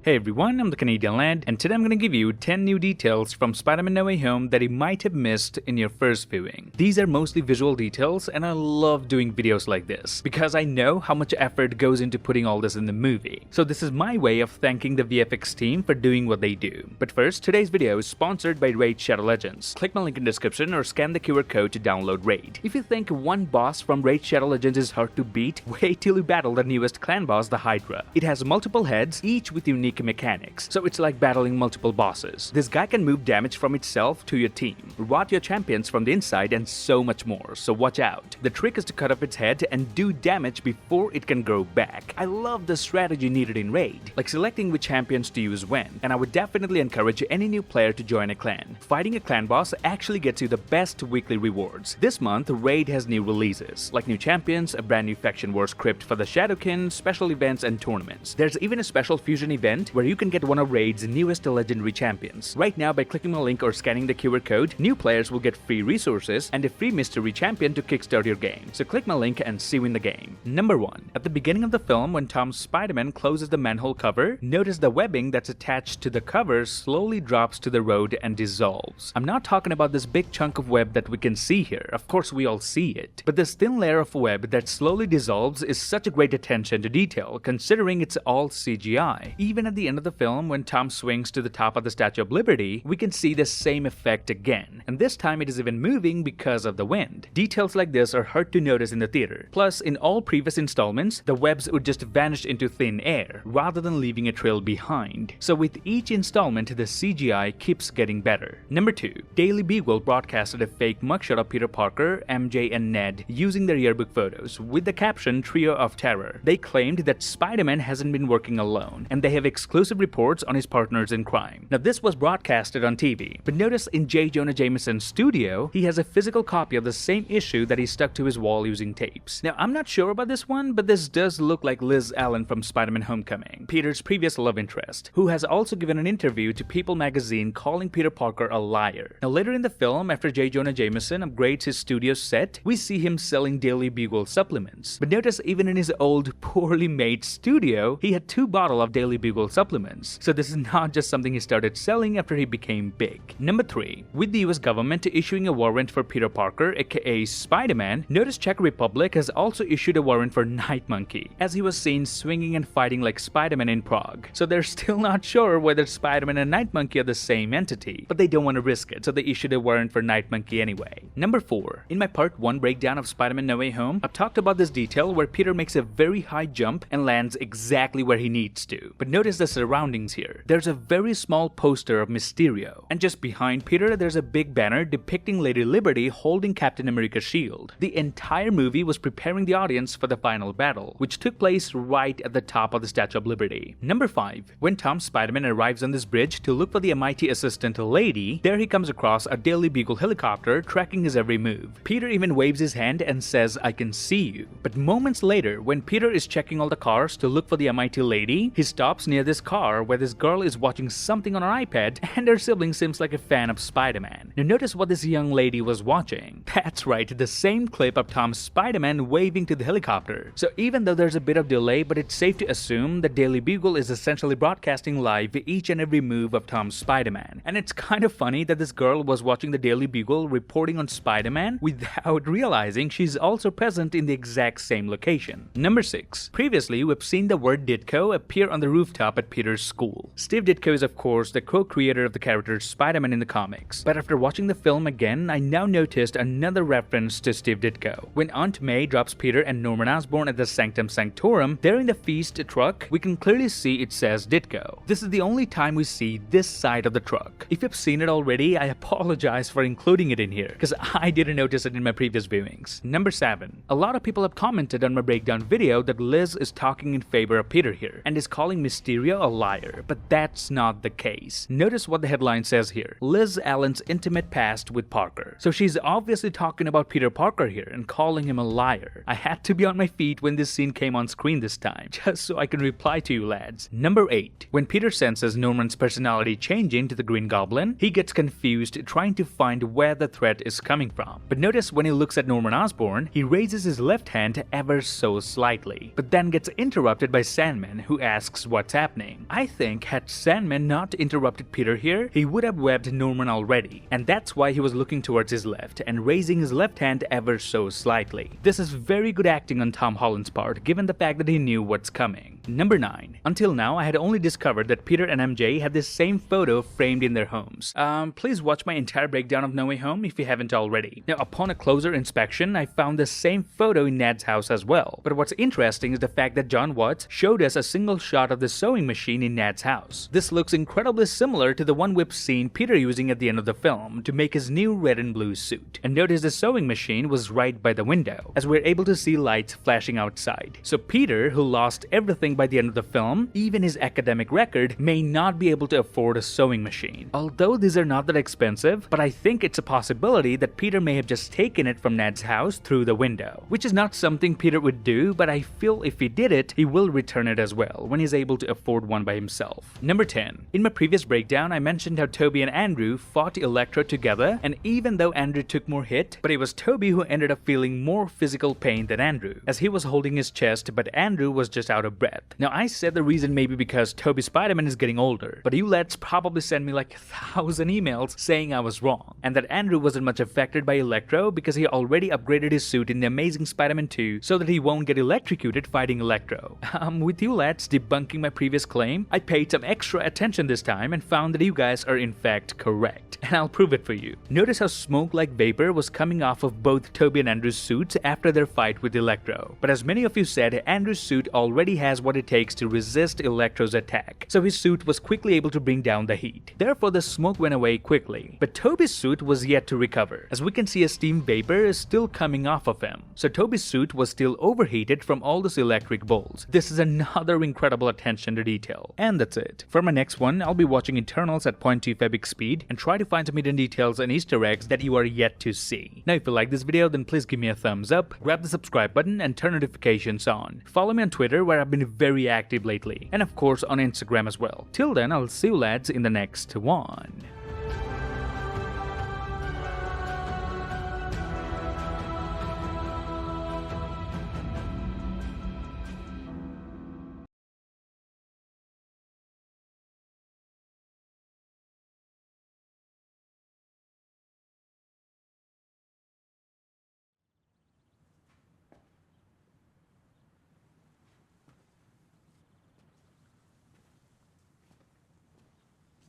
Hey everyone, I'm the Canadian Lad, and today I'm going to give you 10 new details from Spider-Man No Way Home that you might have missed in your first viewing. These are mostly visual details, and I love doing videos like this, because I know how much effort goes into putting all this in the movie. So this is my way of thanking the VFX team for doing what they do. But first, today's video is sponsored by Raid Shadow Legends. Click my link in the description or scan the QR code to download Raid. If you think one boss from Raid Shadow Legends is hard to beat, wait till you battle the newest clan boss, the Hydra. It has multiple heads, each with unique mechanics, so it's like battling multiple bosses. This guy can move damage from itself to your team, rot your champions from the inside, and so much more, so watch out. The trick is to cut off its head and do damage before it can grow back. I love the strategy needed in Raid, like selecting which champions to use when, and I would definitely encourage any new player to join a clan. Fighting a clan boss actually gets you the best weekly rewards. This month, Raid has new releases, like new champions, a brand new faction war script for the Shadowkin, special events, and tournaments. There's even a special fusion event where you can get one of Raid's newest legendary champions. Right now, by clicking the link or scanning the QR code, new players will get free resources and a free mystery champion to kickstart your game. So click my link and see you in the game. Number 1. At the beginning of the film, when Tom's Spider-Man closes the manhole cover, notice the webbing that's attached to the cover slowly drops to the road and dissolves. I'm not talking about this big chunk of web that we can see here. Of course, we all see it. But this thin layer of web that slowly dissolves is such a great attention to detail, considering it's all CGI. Even at the end of the film, when Tom swings to the top of the Statue of Liberty, we can see the same effect again, and this time it is even moving because of the wind. Details like this are hard to notice in the theater. Plus, in all previous installments, the webs would just vanish into thin air, rather than leaving a trail behind. So with each installment, the CGI keeps getting better. Number 2. Daily Bugle broadcasted a fake mugshot of Peter Parker, MJ, and Ned using their yearbook photos, with the caption Trio of Terror. They claimed that Spider-Man hasn't been working alone, and they have exclusive reports on his partners in crime. Now this was broadcasted on TV, but notice in J. Jonah Jameson's studio, he has a physical copy of the same issue that he stuck to his wall using tapes. Now I'm not sure about this one, but this does look like Liz Allen from Spider-Man Homecoming, Peter's previous love interest, who has also given an interview to People magazine calling Peter Parker a liar. Now later in the film, after J. Jonah Jameson upgrades his studio set, we see him selling Daily Bugle supplements. But notice even in his old, poorly made studio, he had 2 bottles of Daily Bugle supplements. So this is not just something he started selling after he became big. Number 3. With the US government issuing a warrant for Peter Parker, aka Spider-Man, notice Czech Republic has also issued a warrant for Night Monkey, as he was seen swinging and fighting like Spider-Man in Prague. So they're still not sure whether Spider-Man and Night Monkey are the same entity, but they don't want to risk it, so they issued a warrant for Night Monkey anyway. Number 4. In my part 1 breakdown of Spider-Man No Way Home, I've talked about this detail where Peter makes a very high jump and lands exactly where he needs to. But notice the surroundings here. There's a very small poster of Mysterio, and just behind Peter there's a big banner depicting Lady Liberty holding Captain America's shield. The entire movie was preparing the audience for the final battle, which took place right at the top of the Statue of Liberty. Number 5. When Tom Spider-Man arrives on this bridge to look for the MIT assistant Lady, there he comes across a Daily Bugle helicopter tracking his every move. Peter even waves his hand and says, "I can see you." But moments later, when Peter is checking all the cars to look for the MIT Lady, he stops near this car where this girl is watching something on her iPad, and her sibling seems like a fan of Spider-Man. Now notice what this young lady was watching. That's right, the same clip of Tom's Spider-Man waving to the helicopter. So even though there's a bit of delay, but it's safe to assume that Daily Bugle is essentially broadcasting live each and every move of Tom's Spider-Man. And it's kind of funny that this girl was watching the Daily Bugle reporting on Spider-Man without realizing she's also present in the exact same location. Number 6. Previously, we've seen the word Ditko appear on the rooftop at Peter's school. Steve Ditko is of course the co-creator of the character Spider-Man in the comics, but after watching the film again, I now noticed another reference to Steve Ditko. When Aunt May drops Peter and Norman Osborn at the Sanctum Sanctorum, there in the feast truck, we can clearly see it says Ditko. This is the only time we see this side of the truck. If you've seen it already, I apologize for including it in here, because I didn't notice it in my previous viewings. Number 7. A lot of people have commented on my breakdown video that Liz is talking in favor of Peter here, and is calling Mysterio a liar, but that's not the case. Notice what the headline says here. Liz Allen's intimate past with Parker. So she's obviously talking about Peter Parker here and calling him a liar. I had to be on my feet when this scene came on screen this time, just so I can reply to you lads. Number 8. When Peter senses Norman's personality changing to the Green Goblin, he gets confused trying to find where the threat is coming from. But notice when he looks at Norman Osborn, he raises his left hand ever so slightly, but then gets interrupted by Sandman, who asks what's happening. happening. I think had Sandman not interrupted Peter here, he would have webbed Norman already, and that's why he was looking towards his left and raising his left hand ever so slightly. This is very good acting on Tom Holland's part, given the fact that he knew what's coming. Number 9. Until now, I had only discovered that Peter and MJ had this same photo framed in their homes. Please watch my entire breakdown of No Way Home if you haven't already. Now, upon a closer inspection, I found the same photo in Ned's house as well. But what's interesting is the fact that Jon Watts showed us a single shot of the sewing machine in Ned's house. This looks incredibly similar to the one we've seen Peter using at the end of the film to make his new red and blue suit. And notice the sewing machine was right by the window, as we're able to see lights flashing outside. So Peter, who lost everything by the end of the film, even his academic record, may not be able to afford a sewing machine. Although these are not that expensive, but I think it's a possibility that Peter may have just taken it from Ned's house through the window, which is not something Peter would do, but I feel if he did it, he will return it as well when he's able to afford one by himself. Number 10. In my previous breakdown, I mentioned how Toby and Andrew fought Electro together, and even though Andrew took more hit, but it was Toby who ended up feeling more physical pain than Andrew, as he was holding his chest, but Andrew was just out of breath. Now, I said the reason may be because Toby Spider-Man is getting older, but you lads probably send me like 1,000 emails saying I was wrong, and that Andrew wasn't much affected by Electro because he already upgraded his suit in The Amazing Spider-Man 2 so that he won't get electrocuted fighting Electro. With you lads debunking my previous claim, I paid some extra attention this time and found that you guys are in fact correct, and I'll prove it for you. Notice how smoke-like vapor was coming off of both Toby and Andrew's suits after their fight with Electro, but as many of you said, Andrew's suit already has what it takes to resist Electro's attack, so his suit was quickly able to bring down the heat. Therefore, the smoke went away quickly, but Toby's suit was yet to recover, as we can see a steam vapor is still coming off of him, so Toby's suit was still overheated from all those electric bolts. This is another incredible attention to detail. And that's it. For my next one, I'll be watching Eternals at 0.2 Febic speed and try to find some hidden details and Easter eggs that you are yet to see. Now, if you like this video, then please give me a thumbs up, grab the subscribe button, and turn notifications on. Follow me on Twitter, where I've been very active lately, and of course on Instagram as well. Till then, I'll see you lads in the next one.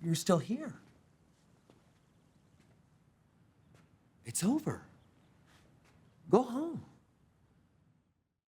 You're still here. It's over. Go home.